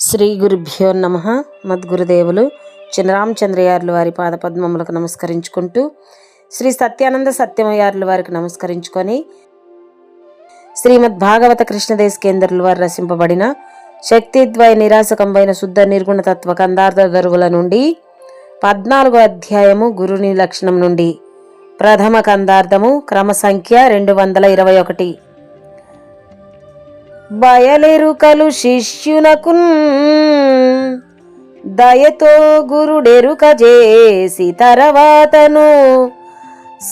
శ్రీ గురుభ్యో నమః. మద్గురుదేవులు చినరామచంద్రయార్ల వారి పాదపద్మములకు నమస్కరించుకుంటూ, శ్రీ సత్యానంద సత్యమయార్ల వారికి నమస్కరించుకొని, శ్రీమద్ భాగవత కృష్ణదేశకేంద్రుల వారు రచింపబడిన శక్తిద్వయ నిరాశకంబైన శుద్ధ నిర్గుణతత్వ కందార్థ దరువుల నుండి 14వ అధ్యాయము గురుని లక్షణం నుండి ప్రథమ కందార్థము క్రమ సంఖ్య 221. బయలెరుకలు శిష్యునకున్ దయతో గురుడెరుక చేసి తర్వాతను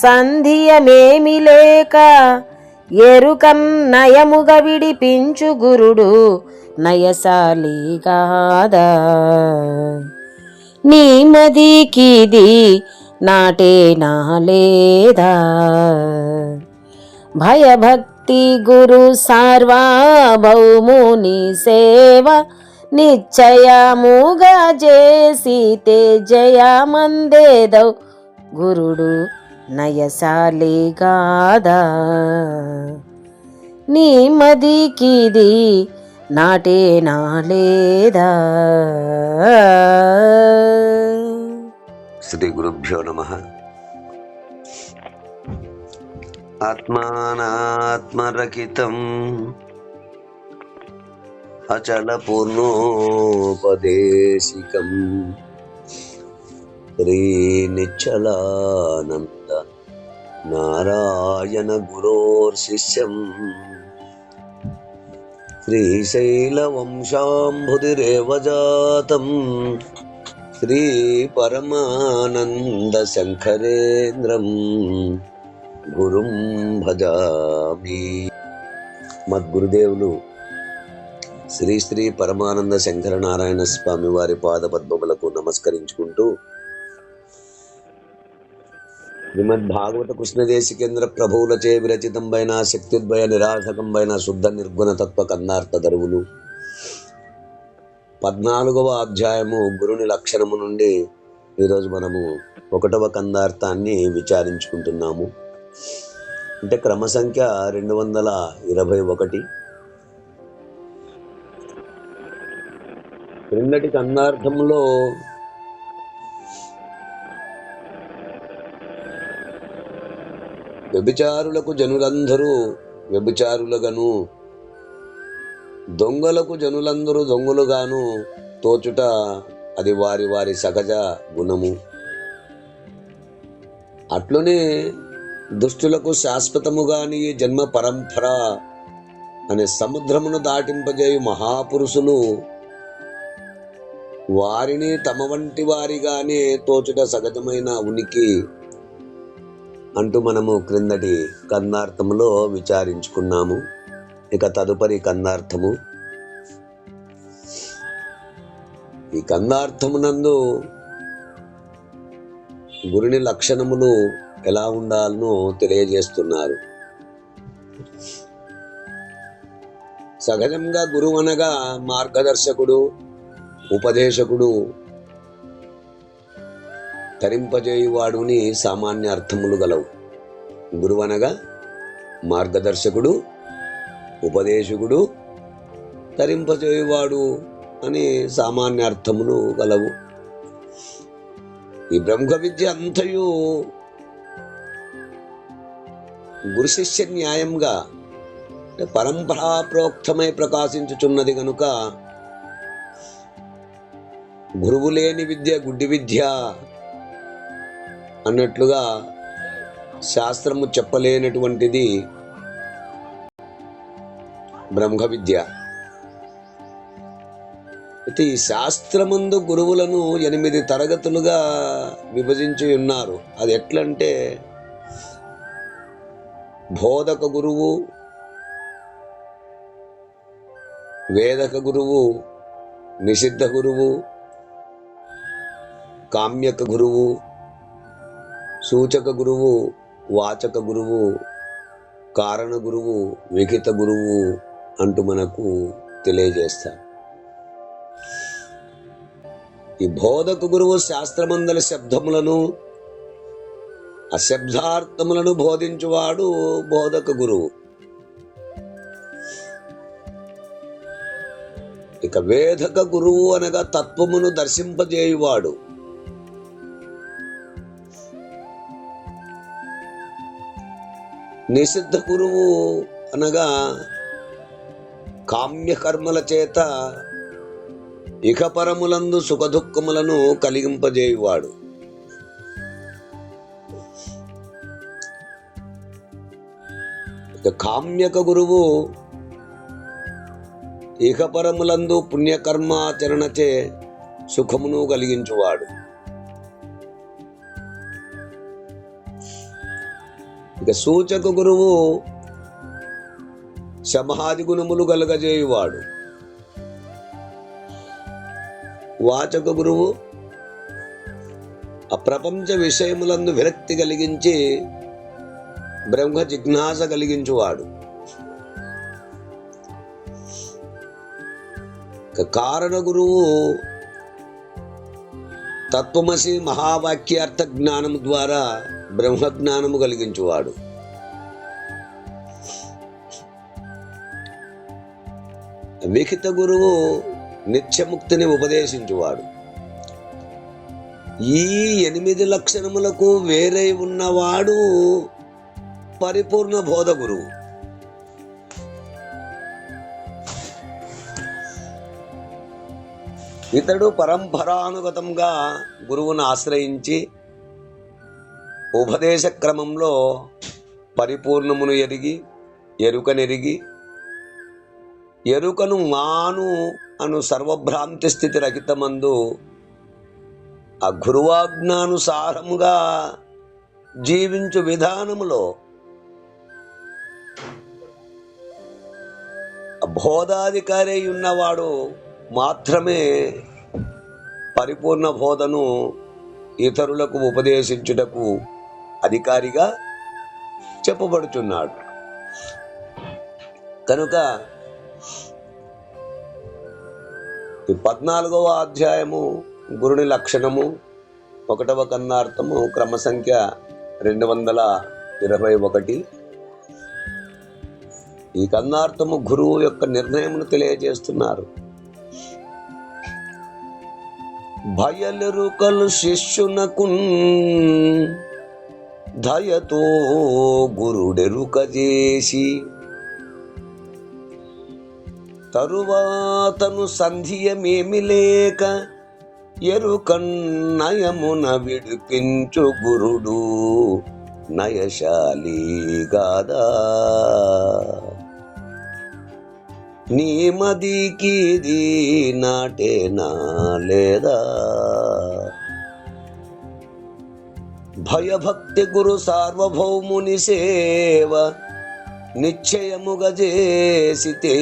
సంధియమేమి లేక ఎరుకన్ నయముగ విడిపించు గురుడు నయసాలిగాదా. నీ మదికిది నాటే నాలేదా భయభక్తి గురు సార్వభౌముని సేవ నిశ్చయముగా చేసితే జయమందేదౌ గురుడు నయసాలిగాదా. నీ మదికిది నాటే నాలేదా. శ్రీ గురుభ్యో నమః. ఆత్మానాత్మరకితం అచల పూర్ణోపదేశికం శ్రీ నిశ్చలానంద నారాయణ గురోర్శిష్యం శ్రీశైలవంశాంబుధిరేవ జాతం శ్రీ పరమానంద శంకరేంద్రం గురుం భజామి. మద్గురుదేవులు శ్రీ శ్రీ పరమానంద శంకర నారాయణ స్వామి వారి పాదపద్మములకు నమస్కరించుకుంటూ, శ్రీమద్ భాగవత కృష్ణదేశికేంద్ర ప్రభువులచే విరచితంబైన శక్తిద్వయ నిరాశకంబైన శుద్ధ నిర్గుణ తత్వ కందార్థ దరువులు 14వ అధ్యాయము గురుని లక్షణము నుండి ఈరోజు మనము 1వ కందార్థాన్ని విచారించుకుంటున్నాము. అంటే క్రమ సంఖ్య 221. క్రిందటి కందార్థంలో వ్యభిచారులకు జనులందరూ వ్యభిచారులుగాను, దొంగలకు జనులందరూ దొంగలుగాను తోచుట అది వారి వారి సహజ గుణము. అట్లునే దుష్టులకు శాశ్వతముగాని జన్మ పరంపర అనే సముద్రమును దాటింపజేయు మహాపురుషులు వారిని తమ వంటి వారిగానే తోచుట సహజమైన ఉనికి అంటూ మనము క్రిందటి కందార్థములో విచారించుకున్నాము. ఇక తదుపరి కందార్థము. ఈ కందార్థమునందు గురుని లక్షణములు ఎలా ఉండాలనో తెలియజేస్తున్నారు. సహజంగా గురువు అనగా మార్గదర్శకుడు, ఉపదేశకుడు, తరింపజేయువాడుని సామాన్య అర్థములు గలవు. గురువు అనగా మార్గదర్శకుడు, ఉపదేశకుడు, తరింపజేయువాడు అని సామాన్య అర్థములు గలవు. ఈ బ్రహ్మ విద్య అంతయు గురు శిష్య న్యాయంగా పరంపరా ప్రోక్తమై ప్రకాశించుచున్నది గనుక గురువు లేని విద్య గుడ్డి విద్య అన్నట్లుగా శాస్త్రము చెప్పలేనటువంటిది బ్రహ్మ విద్య. అయితే ఈ శాస్త్రమందు గురువులను 8 తరగతులుగా విభజించి ఉన్నారు. అది ఎట్లంటే బోధక గురువు, వేదక గురువు, నిషిద్ధ గురువు, కామ్యక గురువు, సూచక గురువు, వాచక గురువు, కారణ గురువు, విహిత గురువు అంటూ మనకు తెలియజేస్తారు. ఈ బోధక గురువు శాస్త్రమందల శబ్దములను అశబ్దార్థములను బోధించువాడు బోధక గురువు. ఇక వేదక గురువు అనగా తత్వమును దర్శింపజేయువాడు. నిషిద్ధ గురువు అనగా కామ్యకర్మల చేత ఇహపరములందు సుఖదుఖములను కలిగింపజేయువాడు. ఇక కామ్యక గురువు ఇహపరములందు పుణ్యకర్మాచరణచే సుఖమును కలిగించువాడు. ఇక సూచక గురువు శమాది గుణములు కలుగజేయువాడు. వాచక గురువు అప్రపంచ విషయములందు విరక్తి కలిగించి బ్రహ్మ జిజ్ఞాస కలిగించువాడు. కారణ గురువు తత్వమసి మహావాక్యార్థ జ్ఞానము ద్వారా బ్రహ్మజ్ఞానము కలిగించువాడు. విహిత గురువు నిత్యముక్తిని ఉపదేశించువాడు. ఈ 8 లక్షణములకు వేరై ఉన్నవాడు పరిపూర్ణ బోధ గురువు. ఇతడు పరంపరానుగతంగా గురువును ఆశ్రయించి ఉపదేశ క్రమంలో పరిపూర్ణమును ఎరిగి ఎరుకనెరిగి ఎరుకను మాను అను సర్వభ్రాంతి స్థితి రహితమందు ఆ గురువాజ్ఞానుసారముగా జీవించు విధానములో బోధాధికారి ఉన్నవాడు మాత్రమే పరిపూర్ణ బోధను ఇతరులకు ఉపదేశించుటకు అధికారిగా చెప్పబడుచున్నాడు. కనుక ఈ 14వ అధ్యాయము గురుని లక్షణము 1వ కన్నార్థము క్రమ సంఖ్య 221. ఈ కన్నార్థము గురువు యొక్క నిర్ణయమును తెలియజేస్తున్నారు. భయలెరుకలు శిష్యునకు దయతో గురుడెరుక చేసి తరువాతను సంధ్యమేమి లేక ఎరుకన్నయమున విడిపించు గురుడు నయశాలి గాదా. నీ మదికిది నాటేనా లేదా. భయభక్తి గురు సార్వభౌముని సేవ నిశ్చయముగా చేసితే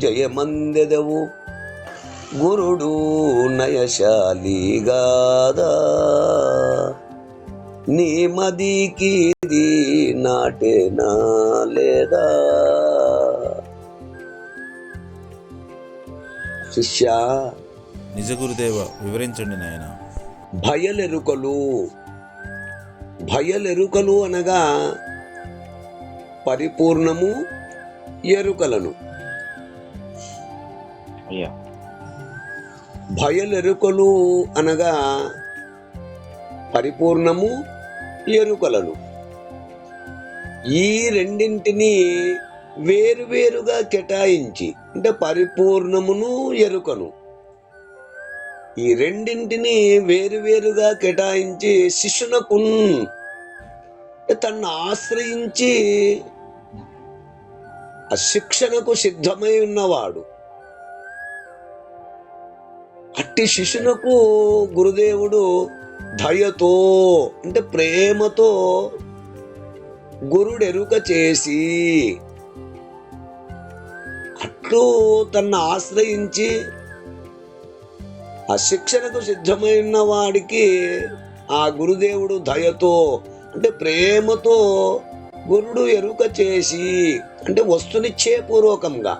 జయమందెదవు గురుడు నయశాలి గాదా. నీ మదికిది నాటేనా లేదా. శిష్య, నిజ గురుదేవ వివరించండి నాయన. భయలెరుకలు అనగా పరిపూర్ణము ఎరుకలను. భయలెరుకలు అనగా పరిపూర్ణము ఎరుకలను. ఈ రెండింటినీ వేరువేరుగా కేటాయించి, అంటే పరిపూర్ణమును ఎరుకను, ఈ రెండింటినీ వేరువేరుగా కేటాయించి శిష్యునకు తన్ను ఆశ్రయించి ఆ శిక్షణకు సిద్ధమై ఉన్నవాడు. అట్టి శిష్యునకు గురుదేవుడు దయతో, అంటే ప్రేమతో గురుడెరుక చేసి అట్లు తన్ను ఆశ్రయించి ఆ శిక్షణకు సిద్ధమై ఉన్న వాడికి ఆ గురుదేవుడు దయతో, అంటే ప్రేమతో గురుడు ఎరుక చేసి, అంటే వస్తునిచ్చే పూర్వకంగా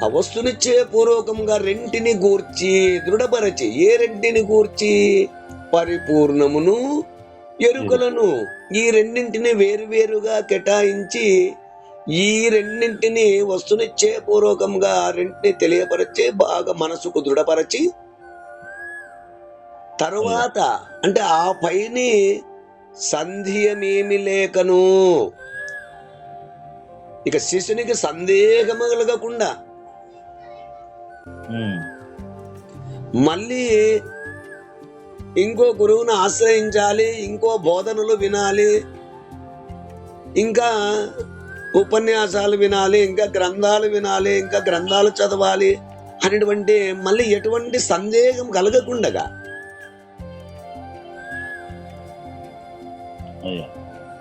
ఆ వస్తునిచ్చే పూర్వకంగా రెంటిని గూర్చి దృఢపరచి, ఏ రెంటిని గూర్చి? పరిపూర్ణమును ఎరుకలను. ఈ రెండింటిని వేరువేరుగా కేటాయించి ఈ రెండింటిని వస్తునిచ్చే పూర్వకంగా రెంటిని తెలియపరచి బాగా మనసుకు దృఢపరచి తరువాత అంటే ఆ పైని సంధ్యమేమి లేకను, ఇక శిష్యునికి సందేహము కలగకుండా మళ్ళీ ఇంకో గురువును ఆశ్రయించాలి, ఇంకో బోధనలు వినాలి, ఇంకా ఉపన్యాసాలు వినాలి, ఇంకా గ్రంథాలు వినాలి, ఇంకా గ్రంథాలు చదవాలి అనేటువంటి మళ్ళీ ఎటువంటి సందేహం కలగకుండగా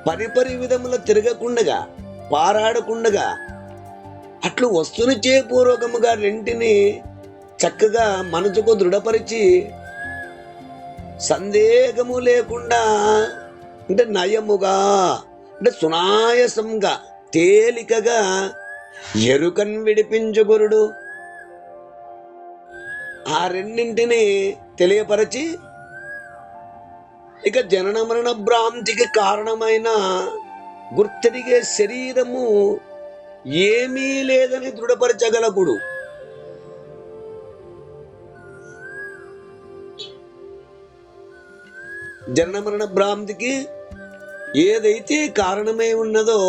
పరిపరి విధముల తిరగకుండగా పారాడకుండగా అట్లు వస్తునిచ్చే పూర్వకముగా రెంటిని చక్కగా మనసుకు దృఢపరిచి సందేహము లేకుండా అంటే నయముగా అంటే సునాయసంగా తేలికగా ఎరుకన్ విడిపించు గురుడు ఆ రెండింటిని తెలియపరచి ఇక జనన మరణ భ్రాంతికి కారణమైన గుర్తెరిగే శరీరము ఏమీ లేదని దృఢపరచగలగుడు. జనన మరణ భ్రాంతికి ఏదైతే కారణమై ఉన్నదో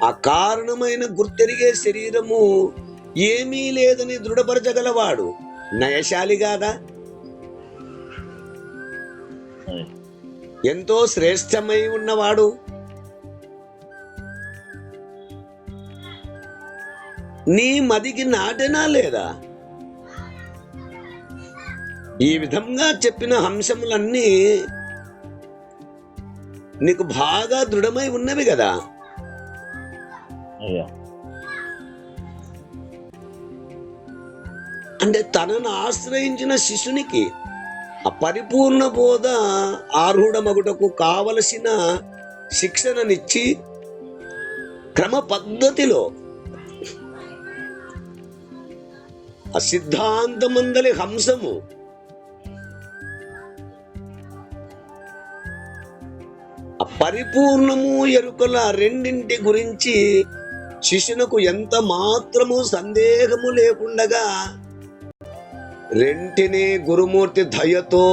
ఆ కారణమైన గుర్తెరిగే శరీరము ఏమీ లేదని దృఢపరచగలవాడు నయశాలి కాదా? ఎంతో శ్రేష్టమై ఉన్నవాడు. నీ మదికి నాటేనా లేదా? ఈ విధంగా చెప్పిన అంశములన్నీ నీకు బాగా దృఢమై ఉన్నవి కదా. అంటే తనను ఆశ్రయించిన శిష్యునికి ఆ పరిపూర్ణ బోధ ఆరూఢమగుటకు కావలసిన శిక్షణనిచ్చి క్రమ పద్ధతిలో ఆ సిద్ధాంతమందలి హంసము ఆ పరిపూర్ణము ఎరుకల రెండింటి గురించి శిష్యునకు ఎంత మాత్రము సందేహము లేకుండగా రెంటిని గురుమూర్తి దయతో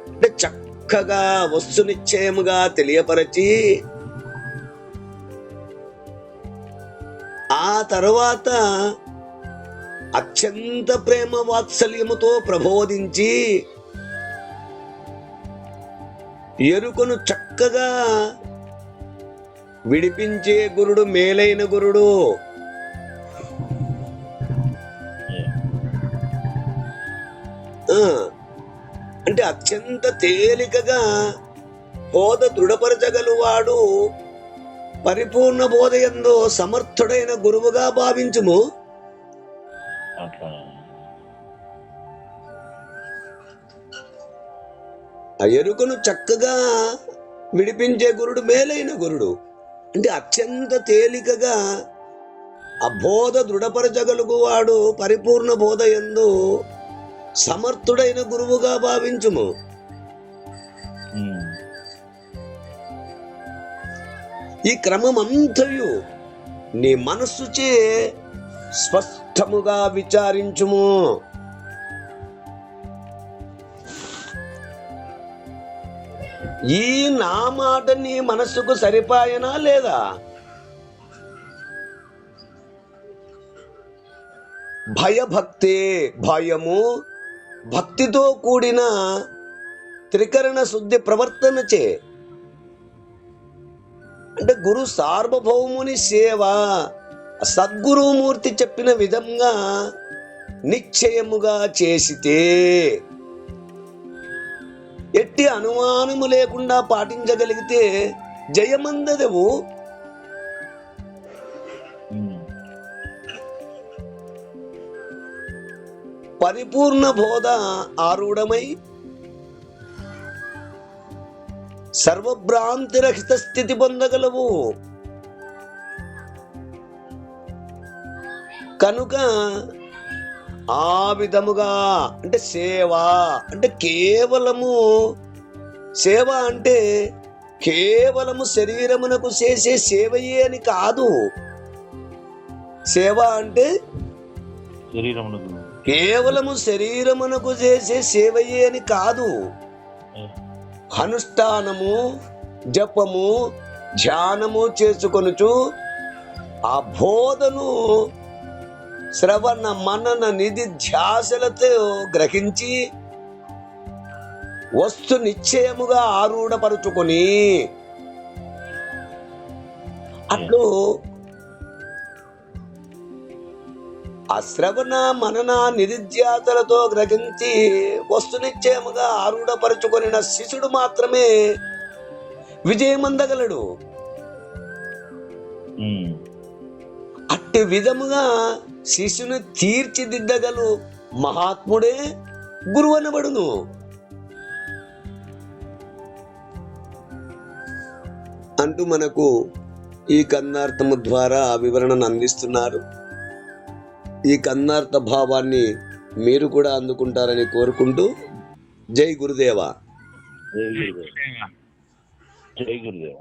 అంటే చక్కగా వస్తునిశ్చయముగా తెలియపరచి ఆ తరువాత అత్యంత ప్రేమ వాత్సల్యముతో ప్రబోధించి ఎరుకను చక్కగా విడిపించే గురుడు మేలైన గురుడు. అంటే అత్యంత తేలికగా బోధ దృఢపరచగలువాడు పరిపూర్ణ బోధయందు సమర్థుడైన గురువుగా భావించుము. ఆ ఎరుకను చక్కగా విడిపించే గురుడు మేలైన గురుడు. అంటే అత్యంత తేలికగా ఆ బోధ దృఢపరచగలుగువాడు పరిపూర్ణ బోధయందు సమర్థుడైన గురువుగా భావించుము. ఈ క్రమమంతయు నీ మనస్సుచే స్పష్టముగా విచారించుము. ఈ నా మాట నీ మనస్సుకు సరిపాయనా లేదా? భయభక్తే భయము భక్తితో కూడిన త్రికరణ శుద్ధి ప్రవర్తనచే అంటే గురు సార్వభౌముని సేవ సద్గురుమూర్తి చెప్పిన విధంగా నిశ్చయముగా చేసితే ఎట్టి అనుమానము లేకుండా పాటించగలిగితే జయమందదవు. పరిపూర్ణ బోధ ఆరూఢమై సర్వభ్రాంతిరహిత స్థితి పొందగలవు. కనుక ఆ విధముగా అంటే సేవ అంటే కేవలము సేవ అంటే కేవలము శరీరమునకు చేసే సేవయే అని కాదు. సేవ అంటే శరీరమునకు కేవలము శరీరమునకు చేసే సేవయే అని కాదు. అనుష్ఠానము, జపము, ధ్యానము చేసుకొనుచు ఆ బోధను శ్రవణ మనన నిధి ధ్యాసలతో గ్రహించి వస్తు నిశ్చయముగా ఆరూఢపరుచుకొని అట్లు ఆ శ్రవణ మనన నిధిధ్యాసలతో గ్రహించి వస్తు నిశ్చయముగా ఆరూఢపరుచుకొనిన శిష్యుడు మాత్రమే విజయమందగలడు. అట్టి విధముగా శిష్యుని తీర్చిదిద్దగలు మహాత్ముడే గురువు అనబడును. అంటూ మనకు ఈ కన్నార్థము ద్వారా వివరణను అందిస్తున్నారు. ఈ కన్నార్థ భావాన్ని మీరు కూడా అందుకుంటారని కోరుకుంటూ జై గురుదేవ. జై గురుదేవ.